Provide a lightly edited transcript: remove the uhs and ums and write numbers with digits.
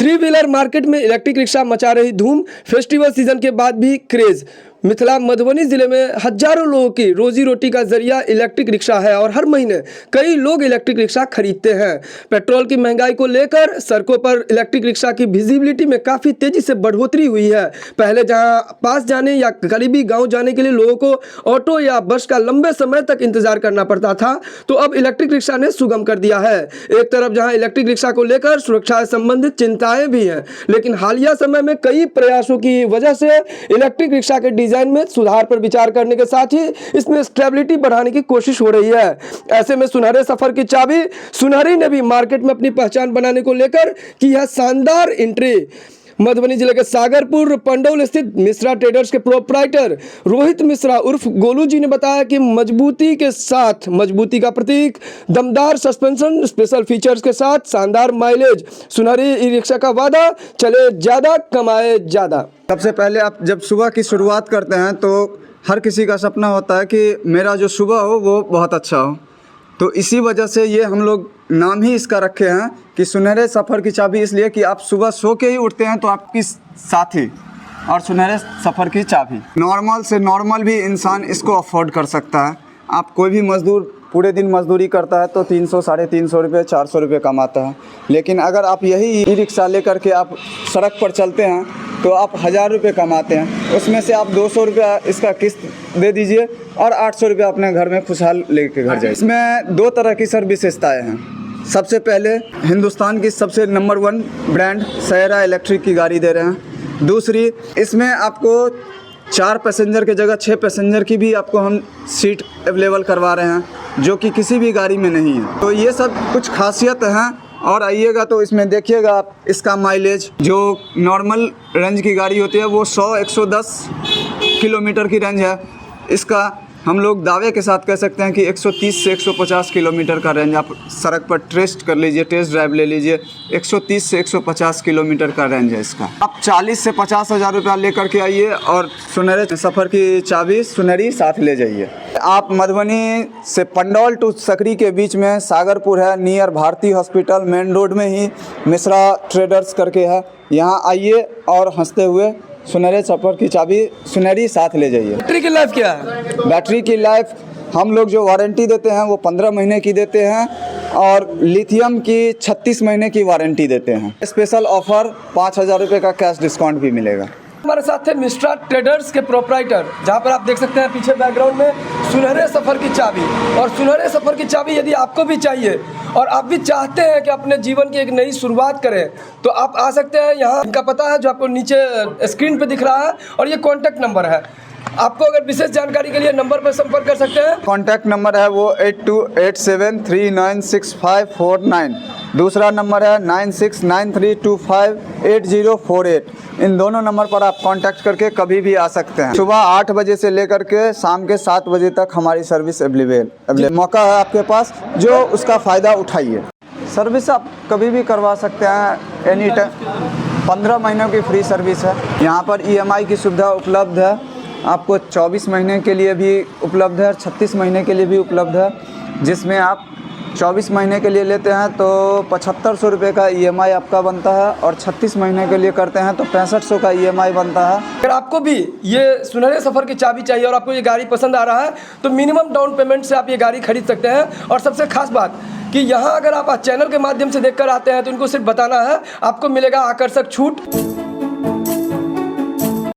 Three wheeler market में electric rickshaw मचा रही धूम। फेस्टिवल सीजन के बाद भी क्रेज। मिथिला मधुबनी जिले में हजारों लोगों की रोजी रोटी का जरिया इलेक्ट्रिक रिक्शा है और हर महीने कई लोग इलेक्ट्रिक रिक्शा खरीदते हैं। पेट्रोल की महंगाई को लेकर सड़कों पर इलेक्ट्रिक रिक्शा की विजिबिलिटी में काफ़ी तेजी से बढ़ोतरी हुई है। पहले जहां पास जाने या करीबी गांव जाने के लिए लोगों को ऑटो या बस का लंबे समय तक इंतजार करना पड़ता था, तो अब इलेक्ट्रिक रिक्शा ने सुगम कर दिया है। एक तरफ जहां इलेक्ट्रिक रिक्शा को लेकर सुरक्षा से संबंधित चिंताएं भी हैं, लेकिन हालिया समय में कई प्रयासों की वजह से इलेक्ट्रिक रिक्शा के डिजाइन में सुधार पर विचार करने के साथ ही इसमें स्टेबिलिटी बढ़ाने की कोशिश हो रही है। ऐसे में सुनहरे सफर की चाबी सुनहरी ने भी मार्केट में अपनी पहचान बनाने को लेकर की है शानदार एंट्री। मधुबनी जिले के सागरपुर पंडौल स्थित मिश्रा ट्रेडर्स के प्रोप्राइटर रोहित मिश्रा उर्फ गोलू जी ने बताया कि मजबूती के साथ मजबूती का प्रतीक, दमदार सस्पेंशन, स्पेशल फीचर्स के साथ शानदार माइलेज, सुनहरी ई रिक्शा का वादा, चले ज्यादा कमाए ज्यादा। सबसे पहले आप जब सुबह की शुरुआत करते हैं तो हर किसी का सपना होता है कि मेरा जो सुबह हो वो बहुत अच्छा हो, तो इसी वजह से ये हम लोग नाम ही इसका रखे हैं कि सुनहरे सफ़र की चाबी, इसलिए कि आप सुबह सो के ही उठते हैं तो आपकी साथी और सुनहरे सफ़र की चाबी। नॉर्मल से नॉर्मल भी इंसान इसको अफोर्ड कर सकता है। आप कोई भी मज़दूर पूरे दिन मजदूरी करता है तो 300 साढ़े 300 रुपये 400 रुपये कमाता है, लेकिन अगर आप यही ई रिक्शा लेकर के आप सड़क पर चलते हैं तो आप 1000 रुपये कमाते हैं। उसमें से आप 200 रुपया इसका किस्त दे दीजिए और 800 रुपया अपने घर में खुशहाल लेके घर जाइए। इसमें दो तरह की सर विशेषताएँ हैं। सबसे पहले हिंदुस्तान की सबसे नंबर 1 ब्रांड सैयरा इलेक्ट्रिक की गाड़ी दे रहे हैं। दूसरी, इसमें आपको 4 पैसेंजर के जगह 6 पैसेंजर की भी आपको हम सीट अवेलेबल करवा रहे हैं, जो कि किसी भी गाड़ी में नहीं है। तो ये सब कुछ खासियत हैं। और आइएगा तो इसमें देखिएगा आप, इसका माइलेज जो नॉर्मल रेंज की गाड़ी होती है वो 100-110 किलोमीटर की रेंज है, इसका हम लोग दावे के साथ कह सकते हैं कि 130 से 150 किलोमीटर का रेंज। आप सड़क पर टेस्ट कर लीजिए, टेस्ट ड्राइव ले लीजिए, 130 से 150 किलोमीटर का रेंज है इसका। आप 40 से 50 हज़ार रुपया लेकर के आइए और सुनहरे सफ़र की चाबी सुनहरी साथ ले जाइए। आप मधुबनी से पंडौल टू सकरी के बीच में सागरपुर है, near Bharti hospital main road में ही मिश्रा ट्रेडर्स करके है। यहाँ आइए और हंसते हुए सुनहरे सफ़र की चाबी सुनहरी साथ ले जाइए। बैटरी की लाइफ क्या है? बैटरी की लाइफ हम लोग जो वारंटी देते हैं वो 15 महीने की देते हैं और लिथियम की 36 महीने की वारंटी देते हैं। स्पेशल ऑफर 5000 रुपये का कैश डिस्काउंट भी मिलेगा। हमारे साथ थे मिश्रा ट्रेडर्स के प्रोप्राइटर, जहां पर आप देख सकते हैं पीछे बैकग्राउंड में सुनहरे सफ़र की चाबी। और सुनहरे सफ़र की चाबी यदि आपको भी चाहिए और आप भी चाहते हैं कि अपने जीवन की एक नई शुरुआत करें, तो आप आ सकते हैं। यहाँ इनका पता है जो आपको नीचे स्क्रीन पे दिख रहा है, और ये कॉन्टैक्ट नंबर है। आपको अगर विशेष जानकारी के लिए नंबर पर संपर्क कर सकते हैं। कॉन्टैक्ट नंबर है वो 8287396549। दूसरा नंबर है 9693258048। इन दोनों नंबर पर आप कांटेक्ट करके कभी भी आ सकते हैं। सुबह 8 बजे से लेकर के शाम के 7 बजे तक हमारी सर्विस अवेलेबल मौका है आपके पास, जो उसका फ़ायदा उठाइए। सर्विस आप कभी भी करवा सकते हैं, एनी टाइम। 15 महीनों की फ्री सर्विस है। यहाँ पर EMI की सुविधा उपलब्ध है, आपको 24 महीने के लिए भी उपलब्ध है और 36 महीने के लिए भी उपलब्ध है। जिसमें आप 24 महीने के लिए लेते हैं तो 7500 रुपये का EMI आपका बनता है, और 36 महीने के लिए करते हैं तो 6500 का EMI बनता है। अगर आपको भी ये सुनहरे सफ़र की चाबी चाहिए और आपको ये गाड़ी पसंद आ रहा है, तो मिनिमम डाउन पेमेंट से आप ये गाड़ी खरीद सकते हैं। और सबसे खास बात कि यहाँ अगर आप चैनल के माध्यम से देखकर आते हैं तो इनको सिर्फ बताना है, आपको मिलेगा आकर्षक छूट।